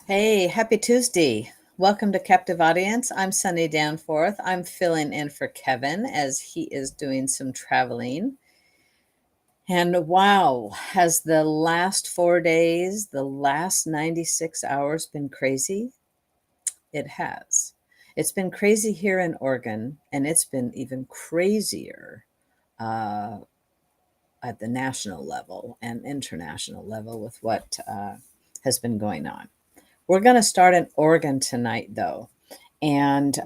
Hey, happy Tuesday. Welcome to Captive Audience. I'm Sunny Danforth. I'm filling in for Kevin as he is doing some traveling. And wow, has the last 4 days, the last 96 hours been crazy? It has. It's been crazy here in Oregon, and it's been even crazier uh, at the national level and international level with what has been going on. We're going to start in Oregon tonight, though. And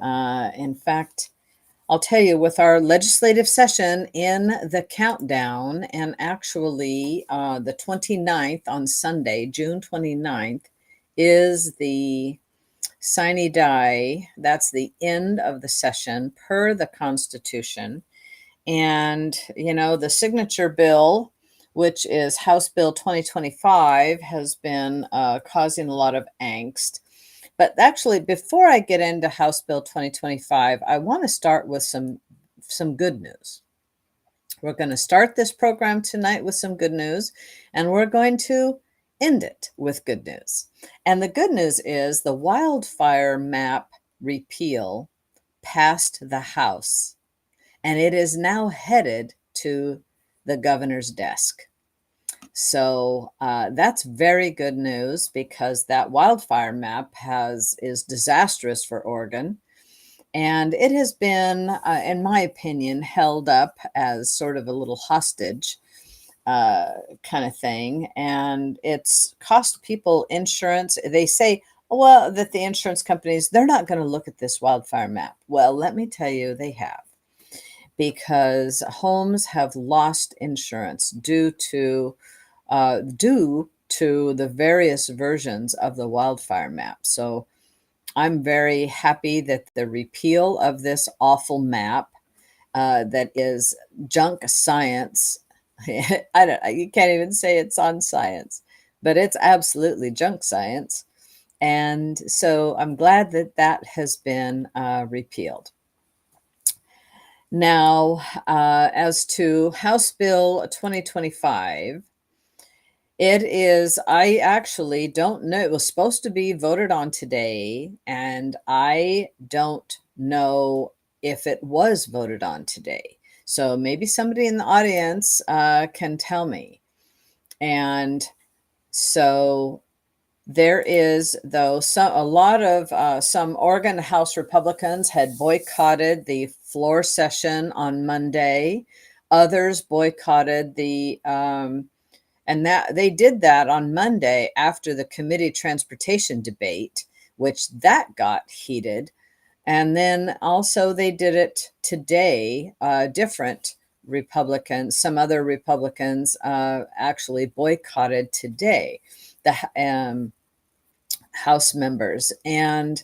in fact, I'll tell you, with our legislative session in the countdown, and actually the 29th on Sunday, June 29th, is the sine die. That's the end of the session per the Constitution. And, the signature bill, which is House Bill 2025, has been causing a lot of angst. But actually, before I get into House Bill 2025, I want to start with some good news. We're going to start this program tonight with some good news, and we're going to end it with good news. And the good news is the wildfire map repeal passed the House, and it is now headed to the governor's desk. So that's very good news because that wildfire map is disastrous for Oregon. And it has been, in my opinion, held up as sort of a little hostage kind of thing. And it's cost people insurance. They say, well, that the insurance companies, they're not going to look at this wildfire map. Well, let me tell you, they have, because homes have lost insurance due to the various versions of the wildfire map. So I'm very happy that the repeal of this awful map that is junk science. You can't even say it's on science, but it's absolutely junk science. And so I'm glad that that has been repealed. Now, as to House Bill 2025, I actually don't know. It was supposed to be voted on today, and I don't know if it was voted on today. So maybe somebody in the audience can tell me. And so there is, though, some Oregon House Republicans had boycotted the floor session on Monday. Others boycotted and that they did that on Monday after the committee transportation debate, which that got heated. And then also they did it today. Some other Republicans actually boycotted today the House members. And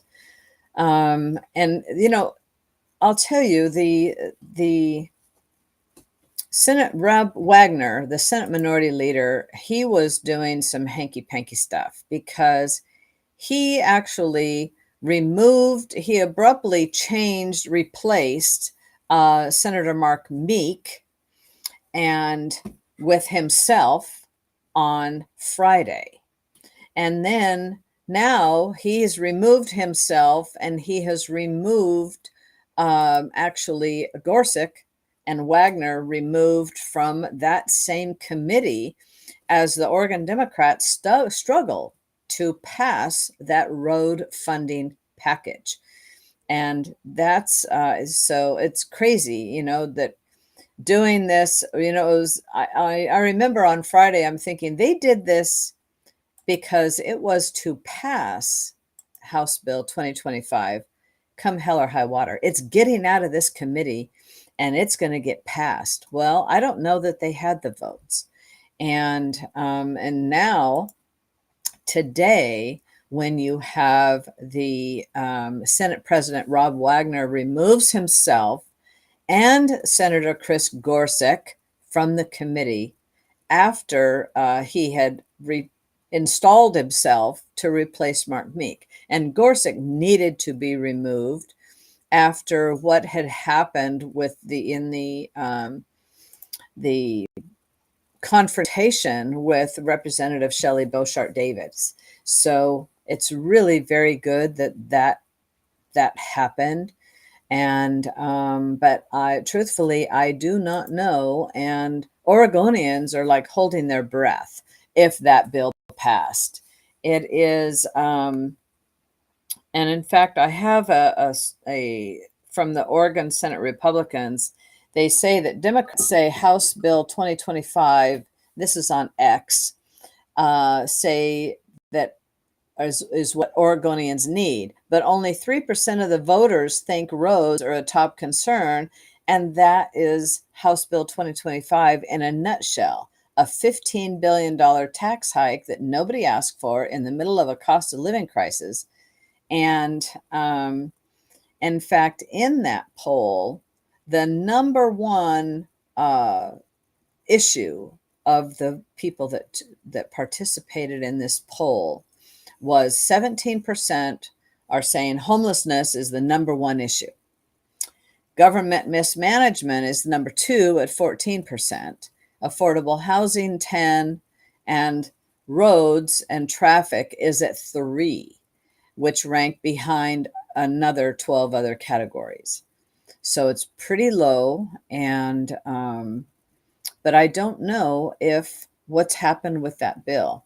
I'll tell you, the Senate Rob Wagner, the Senate Minority Leader, he was doing some hanky-panky stuff because he actually he abruptly replaced Senator Mark Meek and with himself on Friday. And then now he's removed himself and he has removed actually Gorsuch and Wagner removed from that same committee as the Oregon Democrats struggle to pass that road funding package. And that's so it's crazy, that doing this, I remember on Friday, I'm thinking they did this because it was to pass House Bill 2025 come hell or high water. It's getting out of this committee and it's going to get passed. Well, I don't know that they had the votes. And now today, when you have the Senate President Rob Wagner removes himself and Senator Chris Gorsuch from the committee after he had installed himself to replace Mark Meek. And Gorsuch needed to be removed after what had happened with the confrontation with Representative Shelley Beauchart Davis. So it's really very good that happened. And but truthfully, I do not know. And Oregonians are like holding their breath if that bill passed. It is, and in fact, I have a from the Oregon Senate Republicans. They say that Democrats say House Bill 2025. This is on X. Say that is what Oregonians need, but only 3% of the voters think roads are a top concern, and that is House Bill 2025 in a nutshell. A $15 billion tax hike that nobody asked for in the middle of a cost of living crisis. And in fact, in that poll, the number one issue of the people that participated in this poll was 17% are saying homelessness is the number one issue. Government mismanagement is number two at 14%, affordable housing 10, and roads and traffic is at 3, which rank behind another 12 other categories. So it's pretty low, and but I don't know if what's happened with that bill.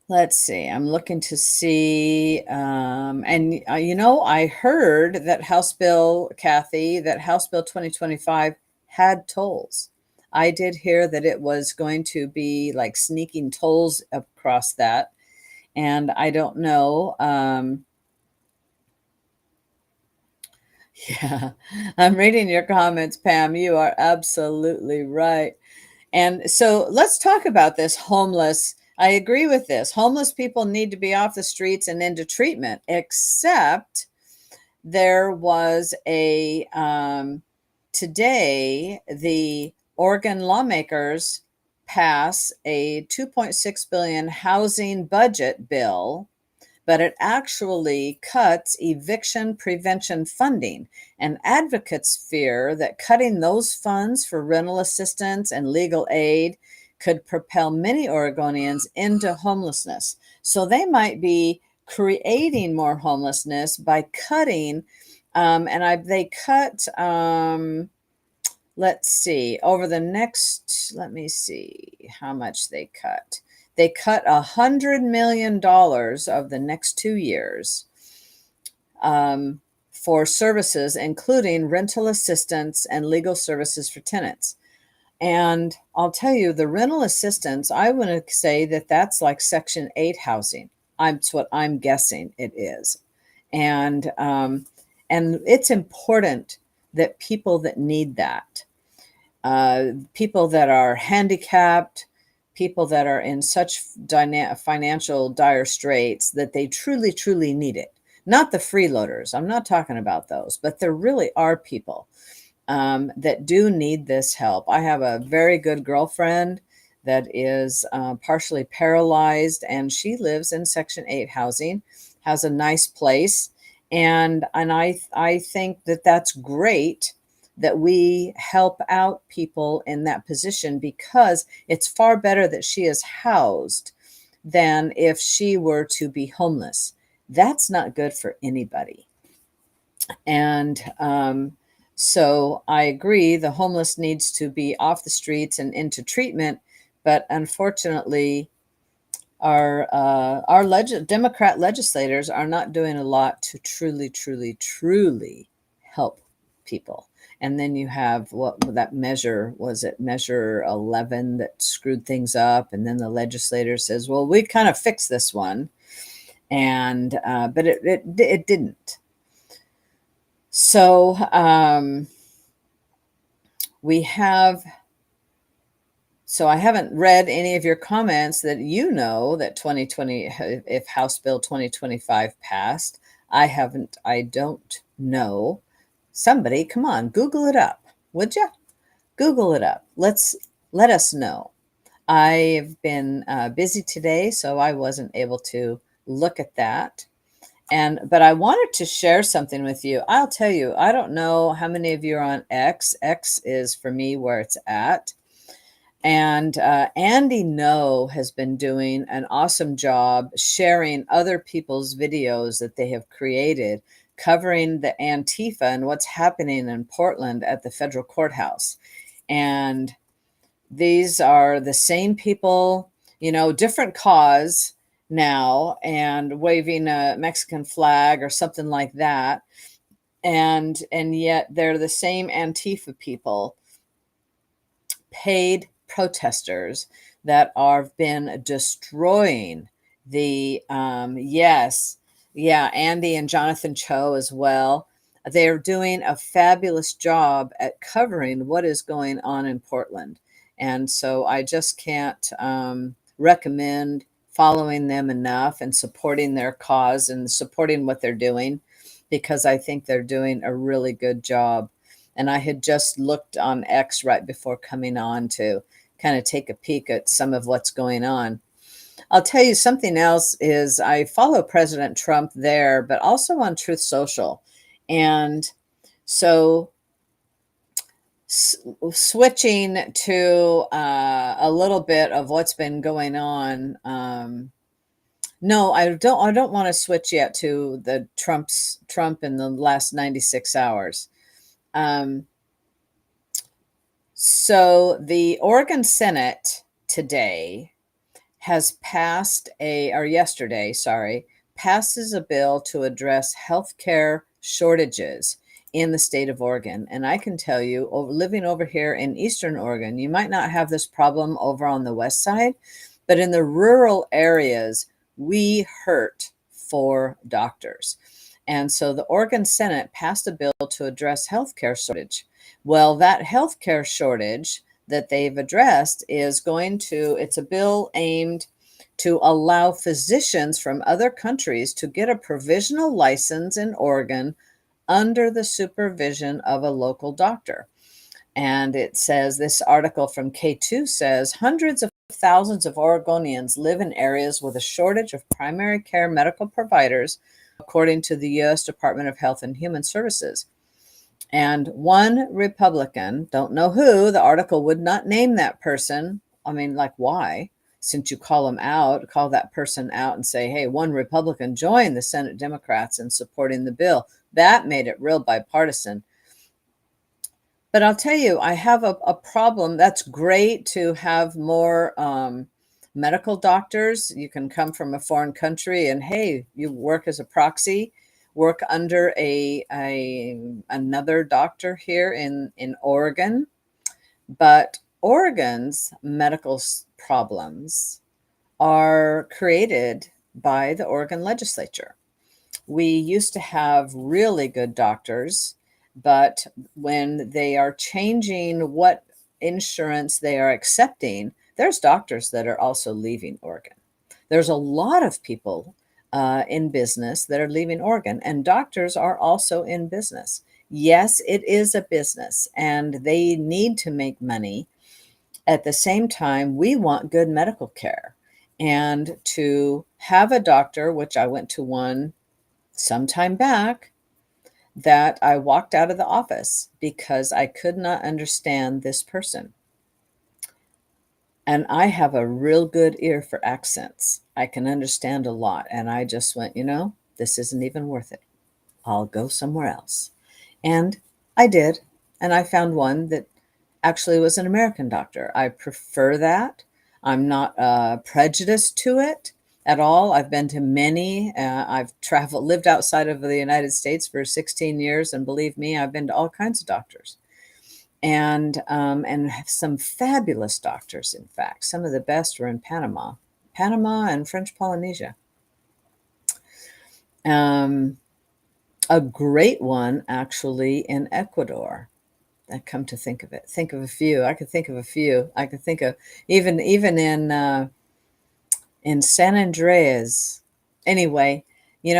Let's see. I'm looking to see, and I heard that Kathy, that House Bill 2025 had tolls. I did hear that it was going to be like sneaking tolls across that, and I don't know. Yeah, I'm reading your comments, Pam. You are absolutely right. And so let's talk about this homeless. I agree with this. Homeless people need to be off the streets and into treatment, except there was today, the Oregon lawmakers pass a $2.6 billion housing budget bill, but it actually cuts eviction prevention funding. And advocates fear that cutting those funds for rental assistance and legal aid could propel many Oregonians into homelessness. So they might be creating more homelessness by cutting, they cut, let's see, over the next, let me see how much they cut. They cut $100 million of the next 2 years for services, including rental assistance and legal services for tenants. And I'll tell you, the rental assistance, I want to say that that's like Section 8 housing. That's what I'm guessing it is. And it's important that people that need that, people that are handicapped, people that are in such financial dire straits that they truly, truly need it. Not the freeloaders. I'm not talking about those, but there really are people that do need this help. I have a very good girlfriend that is partially paralyzed, and she lives in Section 8 housing, has a nice place. And I think that that's great that we help out people in that position, because it's far better that she is housed than if she were to be homeless. That's not good for anybody. And so I agree, the homeless needs to be off the streets and into treatment, but unfortunately, our Democrat legislators are not doing a lot to truly, truly, truly help people. And then you have that measure, was it measure 11 that screwed things up? And then the legislator says, well, we kind of fixed this one. And, but it didn't. So so I haven't read any of your comments that that 2020, if House Bill 2025 passed. I don't know. Somebody, come on, Google it up, would you? Google it up. Let us know. I've been busy today, so I wasn't able to look at that. But I wanted to share something with you. I'll tell you, I don't know how many of you are on X. X is for me where it's at. And Andy No has been doing an awesome job sharing other people's videos that they have created covering the Antifa and what's happening in Portland at the federal courthouse. And these are the same people, different cause now, and waving a Mexican flag or something like that. And yet they're the same Antifa people, paid protesters that are been destroying the yes, yeah, Andy and Jonathan Cho as well. They're doing a fabulous job at covering what is going on in Portland. And so I just can't recommend following them enough and supporting their cause and supporting what they're doing, because I think they're doing a really good job. And I had just looked on X right before coming on to kind of take a peek at some of what's going on. I'll tell you something else is I follow President Trump there, but also on Truth Social. And so switching to a little bit of what's been going on. No, I don't want to switch yet to the Trump in the last 96 hours. So the Oregon Senate today has passes a bill to address healthcare shortages in the state of Oregon. And I can tell you, living over here in Eastern Oregon, you might not have this problem over on the west side, but in the rural areas, we hurt for doctors. And so the Oregon Senate passed a bill to address healthcare shortage. Well, that healthcare shortage that they've addressed it's a bill aimed to allow physicians from other countries to get a provisional license in Oregon under the supervision of a local doctor. And it says, this article from K2 says, hundreds of thousands of Oregonians live in areas with a shortage of primary care medical providers, according to the U.S. Department of Health and Human Services. And one Republican, don't know who, the article would not name that person. I mean, like, why? Since you call that person out and say, hey, one Republican joined the Senate Democrats in supporting the bill. That made it real bipartisan. But I'll tell you, I have a problem. That's great to have more medical doctors. You can come from a foreign country and, hey, you work as a proxy, work under another doctor here in Oregon. But Oregon's medical problems are created by the Oregon legislature. We used to have really good doctors, but when they are changing what insurance they are accepting, there's doctors that are also leaving Oregon. There's a lot of people in business that are leaving Oregon, and doctors are also in business. Yes, it is a business, and they need to make money. At the same time, we want good medical care. And to have a doctor, which I went to one some time back, that I walked out of the office because I could not understand this person. And I have a real good ear for accents. I can understand a lot. And I just went, this isn't even worth it. I'll go somewhere else. And I did. And I found one that actually was an American doctor. I prefer that. I'm not prejudiced to it at all. I've been to many. I've lived outside of the United States for 16 years. And believe me, I've been to all kinds of doctors. And some fabulous doctors, in fact. Some of the best were in Panama and French Polynesia. A great one, actually, in Ecuador. I come to think of it. Think of a few. I could think of a few. I could think of even in San Andreas. Anyway,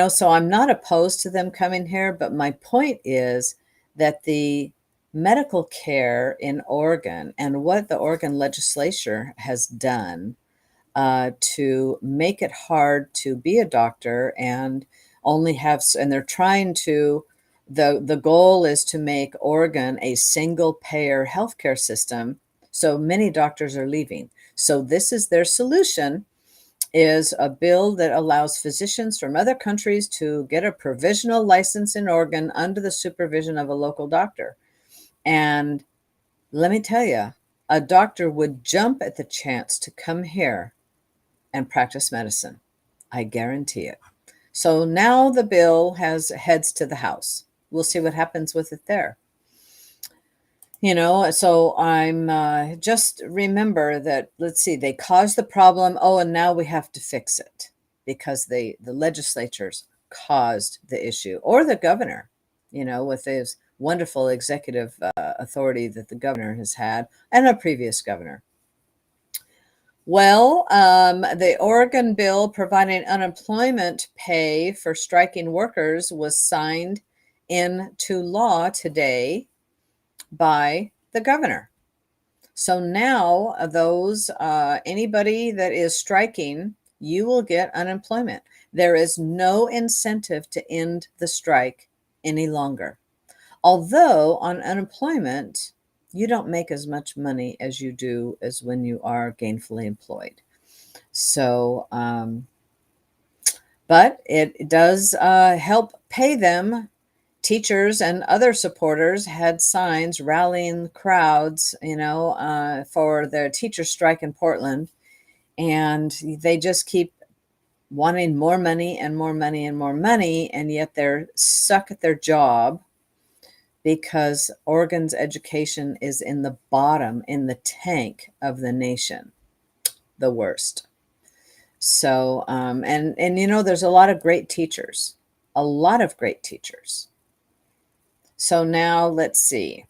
so I'm not opposed to them coming here, but my point is that the medical care in Oregon and what the Oregon legislature has done to make it hard to be a doctor and they're trying to, the goal is to make Oregon a single payer healthcare system. So many doctors are leaving. So this is their solution, is a bill that allows physicians from other countries to get a provisional license in Oregon under the supervision of a local doctor. And let me tell you, a doctor would jump at the chance to come here and practice medicine. I guarantee it. So now the bill heads to the House. We'll see what happens with it there. So I'm just remember that, let's see, they caused the problem. Oh, and now we have to fix it because the legislatures caused the issue, or the governor, with his wonderful executive authority that the governor has had, and a previous governor. Well, the Oregon bill providing unemployment pay for striking workers was signed into law today by the governor. So now anybody that is striking, you will get unemployment. There is no incentive to end the strike any longer. Although on unemployment, you don't make as much money as you do as when you are gainfully employed. So, but it does help pay them. Teachers and other supporters had signs rallying crowds, for their teacher strike in Portland. And they just keep wanting more money and more money and more money. And yet they're stuck at their job because Oregon's education is in the bottom, in the tank of the nation, the worst. So, and there's a lot of great teachers, a lot of great teachers. So now let's see.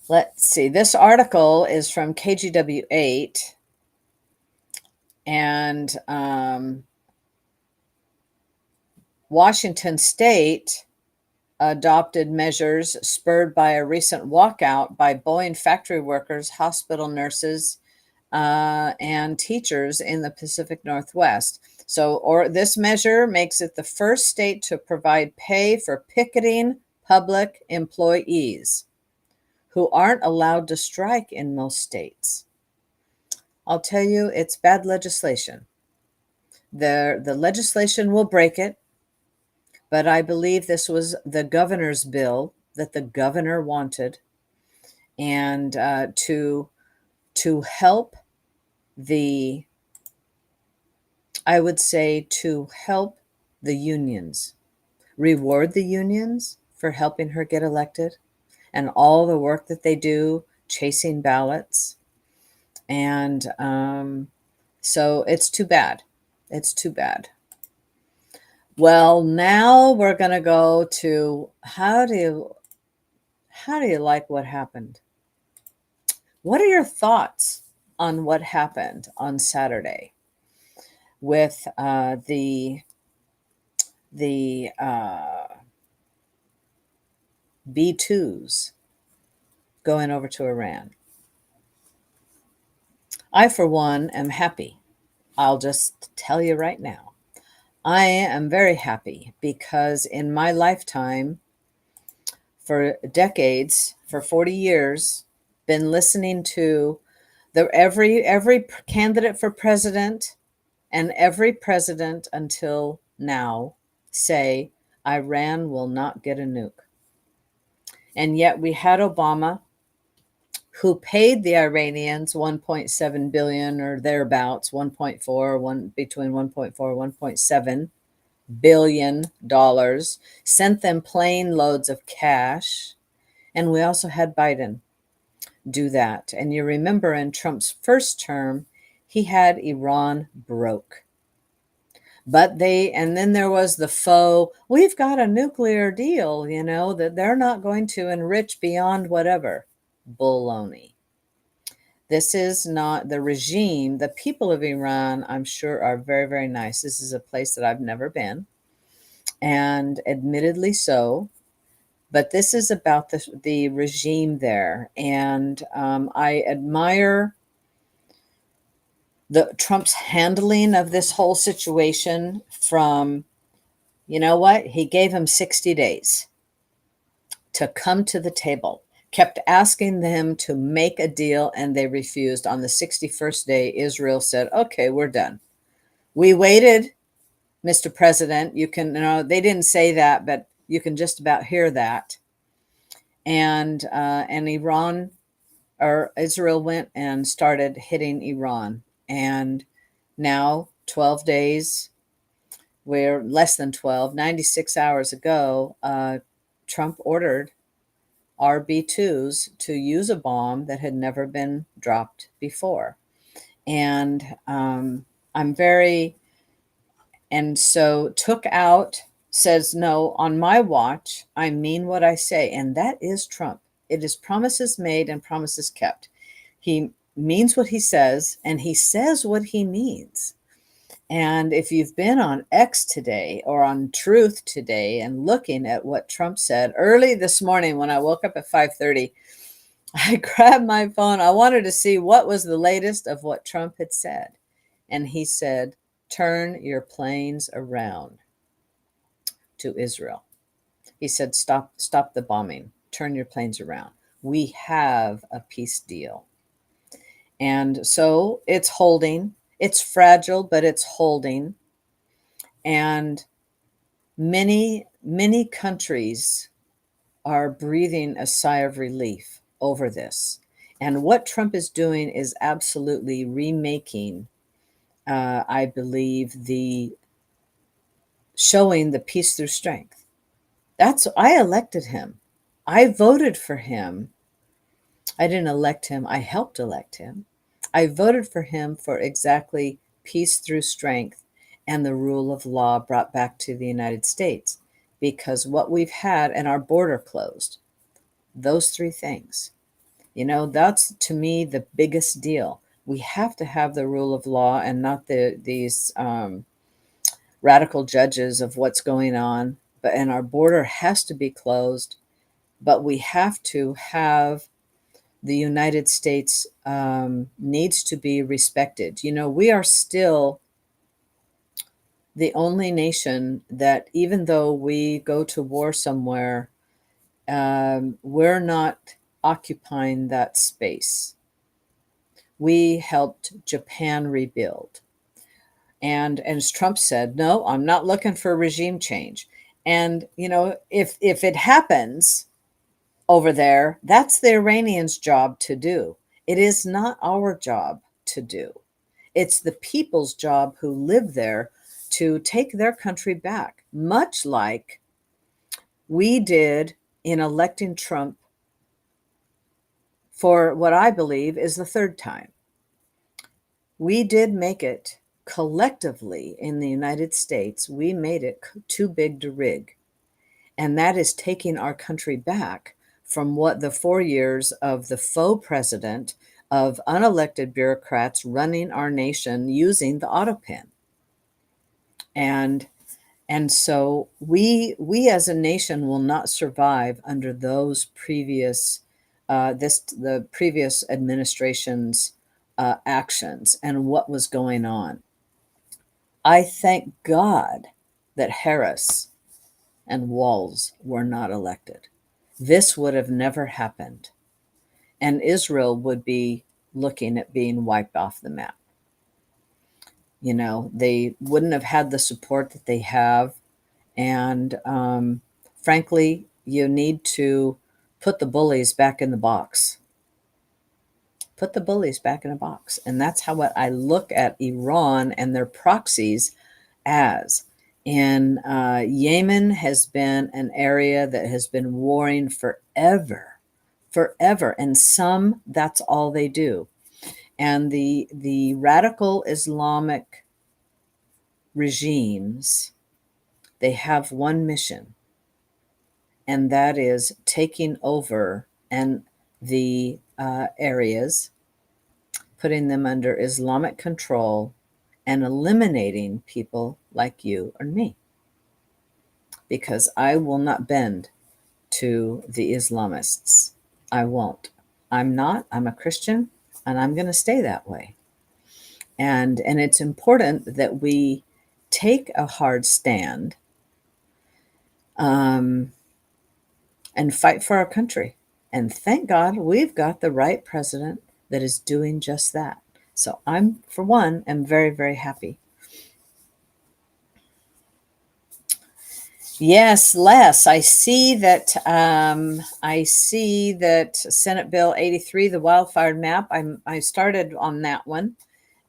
This article is from KGW 8, and Washington State adopted measures spurred by a recent walkout by Boeing factory workers, hospital nurses, and teachers in the Pacific Northwest. So, this measure makes it the first state to provide pay for picketing public employees who aren't allowed to strike in most states. I'll tell you, it's bad legislation. The legislation will break it, but I believe this was the governor's bill that the governor wanted, and to help I would say to help the unions, reward the unions for helping her get elected, and all the work that they do chasing ballots. And so it's too bad. It's too bad. Well, now we're going to go to how do you like what happened? What are your thoughts on what happened on Saturday with the B-2s going over to Iran? I, for one, am happy. I'll just tell you right now. I am very happy because in my lifetime, for decades, for 40 years, been listening to every candidate for president and every president until now say Iran will not get a nuke. And yet we had Obama, who paid the Iranians 1.7 billion or thereabouts, between 1.4 and 1.7 billion dollars, sent them plane loads of cash. And we also had Biden do that. And you remember in Trump's first term, he had Iran broke. But then there was the faux, we've got a nuclear deal, that they're not going to enrich beyond whatever. Baloney. This is not the regime. The people of Iran, I'm sure, are very, very nice. This is a place that I've never been, and admittedly so. But this is about the regime there. And I admire Trump's handling of this whole situation from, he gave him 60 days to come to the table. kept asking them to make a deal, and they refused. On the 61st day, Israel said, okay, we're done. We waited, Mr. President. You can, they didn't say that, but you can just about hear that. And Iran, or Israel, went and started hitting Iran. And now, 12 days, we're less than 12, 96 hours ago, Trump ordered RB2s to use a bomb that had never been dropped before. And I'm very, and so took out, says, no, on my watch, I mean what I say. And that is Trump. It is promises made and promises kept. He means what he says, and he says what he means. And if you've been on X today or on Truth today and looking at what Trump said early this morning when I woke up at 5:30, I grabbed my phone. I wanted to see what was the latest of what Trump had said. And he said, turn your planes around to Israel. He said, stop the bombing. Turn your planes around. We have a peace deal. And so it's holding. It's fragile, but it's holding. And many, many countries are breathing a sigh of relief over this. And what Trump is doing is absolutely remaking, I believe, showing the peace through strength. I elected him. I voted for him. I didn't elect him. I helped elect him. I voted for him for exactly peace through strength and the rule of law brought back to the United States. Because what we've had, and our border closed, those three things, that's to me the biggest deal. We have to have the rule of law and not these radical judges of what's going on. And our border has to be closed, but we have to have the United States needs to be respected. We are still the only nation that, even though we go to war somewhere, we're not occupying that space. We helped Japan rebuild. And as Trump said, no, I'm not looking for regime change. And, if it happens over there, that's the Iranians' job to do. It is not our job to do. It's the people's job who live there to take their country back, much like we did in electing Trump for what I believe is the third time. We did make it collectively in the United States. We made it too big to rig. And that is taking our country back from what the 4 years of the faux president, of unelected bureaucrats running our nation using the auto pen. And so we as a nation will not survive under those previous the previous administration's actions and what was going on. I thank God that Harris and Walz were not elected. This would have never happened, and Israel would be looking at being wiped off the map. They wouldn't have had the support that they have. And frankly, you need to put the bullies back in the box. Put the bullies back in a box. And that's how I look at Iran and their proxies as. And Yemen has been an area that has been warring forever. And some, that's all they do. And the radical Islamic regimes, they have one mission, and that is taking over and the areas, putting them under Islamic control, and eliminating people like you or me. Because I will not bend to the Islamists. I won't. I'm a Christian, and I'm going to stay that way. And it's important that we take a hard stand and fight for our country. And thank God we've got the right president that is doing just that. So I'm, for one, am very, very happy. Yes, Les. I see that Senate Bill 83, the wildfire map. I started on that one.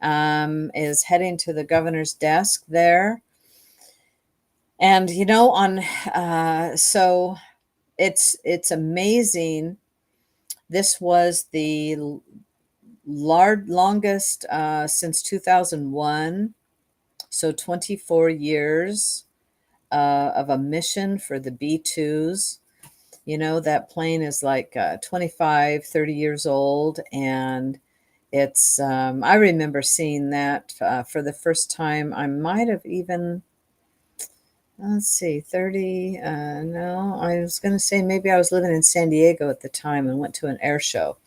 Is heading to the governor's desk there, and on so it's amazing. This was the longest since 2001, so 24 years of a mission for the B-2s. That plane is like 25, 30 years old. And it's, I remember seeing that for the first time. I might have even, let's see, 30, no, I was going to say maybe I was living in San Diego at the time and went to an air show.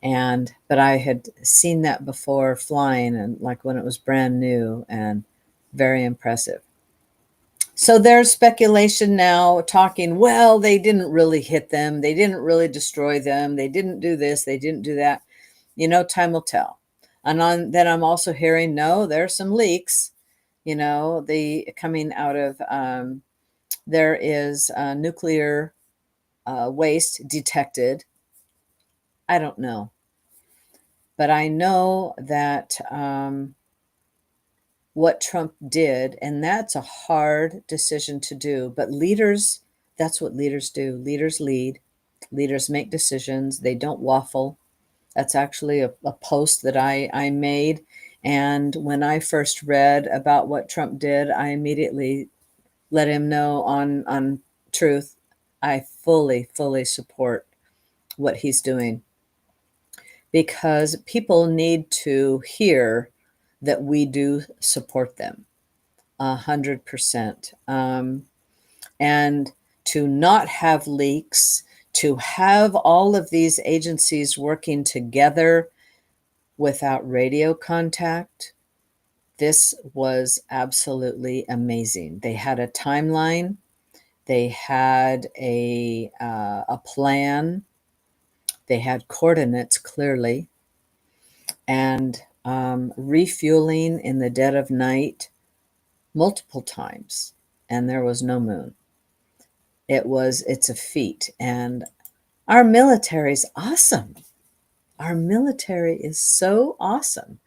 But I had seen that before flying, and like when it was brand new, and very impressive. So there's speculation now talking, well, they didn't really hit them. They didn't really destroy them. They didn't do this. They didn't do that. Time will tell. And then I'm also hearing, no, there are some leaks, the coming out of, there is nuclear waste detected. I don't know. But I know that what Trump did, and that's a hard decision to do, but leaders, that's what leaders do. Leaders lead, leaders make decisions, they don't waffle. That's actually a post that I made. And when I first read about what Trump did, I immediately let him know on Truth, I fully, fully support what he's doing, because people need to hear that we do support them 100%. And to not have leaks, to have all of these agencies working together without radio contact, this was absolutely amazing. They had a timeline. They had a plan. They had coordinates clearly, and refueling in the dead of night multiple times, and there was no moon. It's a feat, and our military is awesome. Our military is so awesome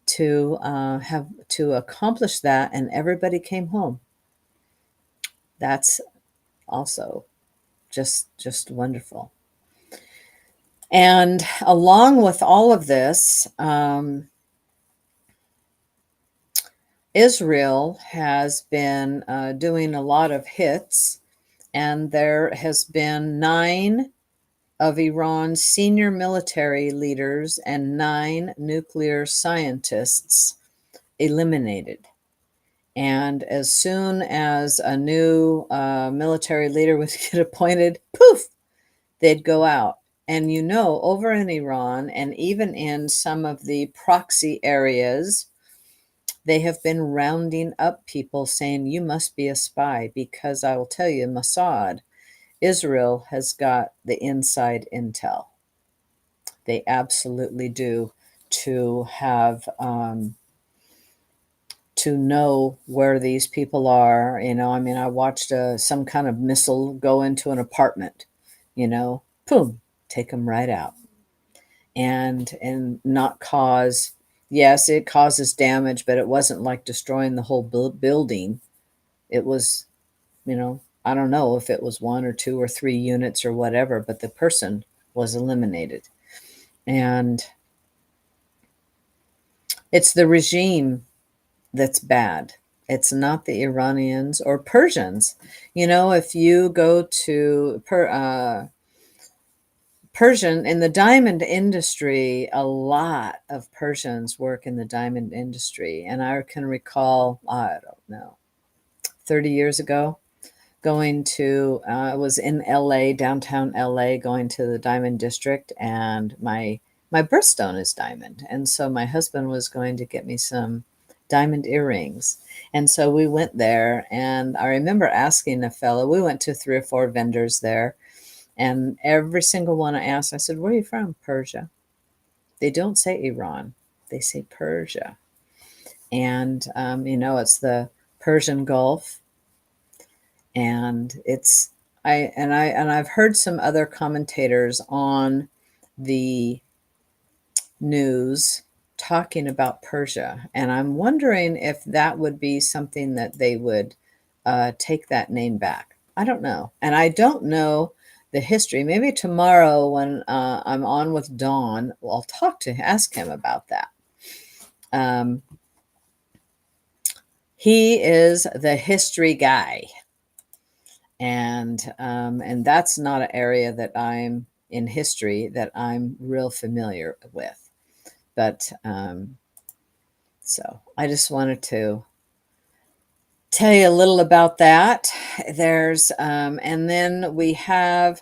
to have to accomplish that, and everybody came home. That's also just wonderful. And along with all of this, Israel has been doing a lot of hits, and there has been 9 of Iran's senior military leaders and 9 nuclear scientists eliminated. And as soon as a new military leader would get appointed, poof, they'd go out. And over in Iran, and even in some of the proxy areas, they have been rounding up people saying, you must be a spy, because I will tell you, Mossad, Israel has got the inside intel. They absolutely do, to have to know where these people are. I watched some kind of missile go into an apartment, boom, take them right out. And not cause, yes, it causes damage, but it wasn't like destroying the whole building. It was, I don't know if it was 1 or 2 or 3 units or whatever, but the person was eliminated. And it's the regime that's bad. It's not the Iranians or Persians. If you go to Persian in the diamond industry, a lot of Persians work in the diamond industry. And I can recall, I don't know, 30 years ago, going to, I was in LA, downtown LA, going to the diamond district, and my birthstone is diamond. And so my husband was going to get me some diamond earrings. And so we went there, and I remember asking a fellow, we went to 3 or 4 vendors there, And every single one I asked, I said, "Where are you from?" "Persia." They don't say Iran, they say Persia. And, it's the Persian Gulf. And I've heard some other commentators on the news talking about Persia, and I'm wondering if that would be something that they would take that name back. I don't know, and I don't know the history. Maybe tomorrow when I'm on with Dawn, I'll ask him about that. Um, he is the history guy, and that's not an area that I'm in history that I'm real familiar with. But so I just wanted to tell you a little about that. And then I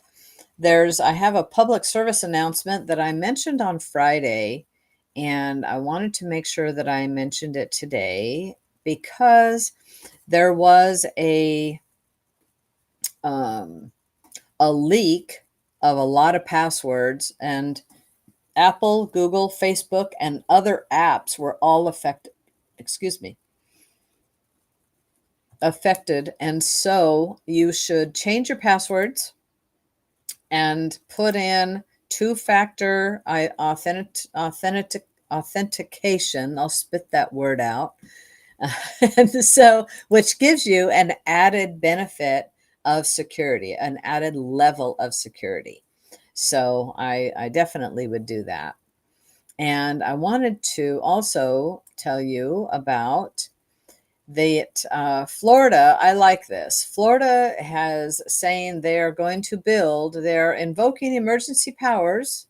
have a public service announcement that I mentioned on Friday, and I wanted to make sure that I mentioned it today because there was um, a leak of a lot of passwords, and Apple, Google, Facebook, and other apps were all affected. Excuse me. Affected. And so you should change your passwords and put in two-factor authentication. I'll spit that word out. And so, which gives you an added benefit of security, an added level of security. So I definitely would do that. And I wanted to also tell you about Florida. I like this. Florida has saying they're invoking emergency powers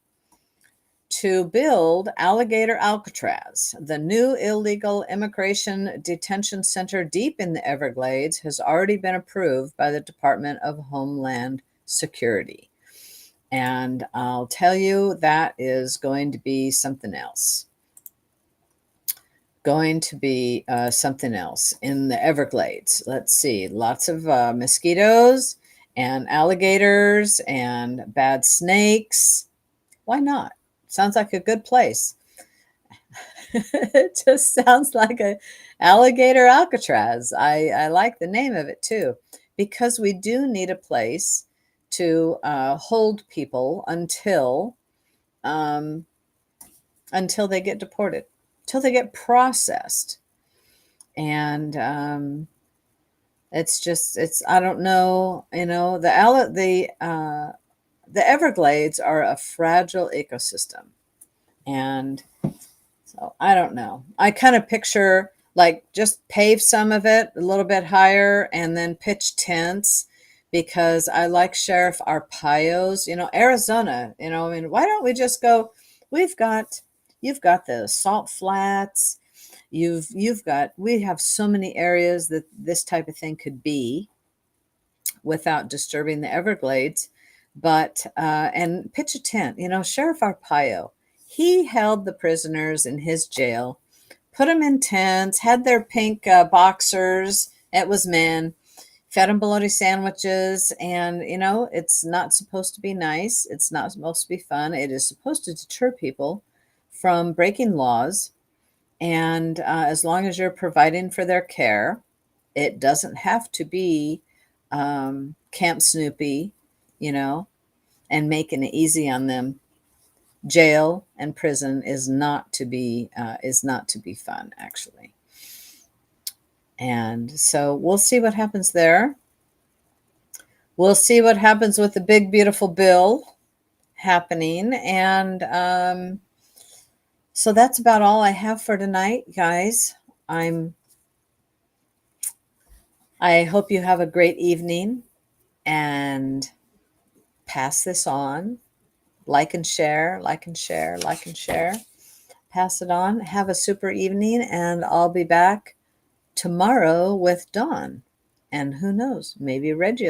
to build Alligator Alcatraz. The new illegal immigration detention center deep in the Everglades has already been approved by the Department of Homeland Security. And I'll tell you, that is going to be something else. Something else in the Everglades. Let's see, lots of mosquitoes and alligators and bad snakes. Why not? Sounds like a good place. It just sounds like a alligator Alcatraz. I like the name of it too, because we do need a place to hold people until they get deported, until they get processed. And I don't know, the Everglades are a fragile ecosystem. And so I don't know. I kind of picture like just pave some of it a little bit higher and then pitch tents, because I like Sheriff Arpaio's, Arizona, why don't we just go? You've got the salt flats. We have so many areas that this type of thing could be without disturbing the Everglades. But and pitch a tent. Sheriff Arpaio, he held the prisoners in his jail, put them in tents, had their pink boxers. It was men. Fed them bologna sandwiches, and it's not supposed to be nice. It's not supposed to be fun. It is supposed to deter people from breaking laws. And as long as you're providing for their care, it doesn't have to be Camp Snoopy, and making it easy on them. Jail and prison is not to be fun, actually. And so we'll see what happens there. We'll see what happens with the big, beautiful bill happening. And so that's about all I have for tonight, guys. I hope you have a great evening, and pass this on. Like and share, like and share, like and share. Pass it on. Have a super evening, and I'll be back tomorrow with Dawn. And who knows, maybe Reggie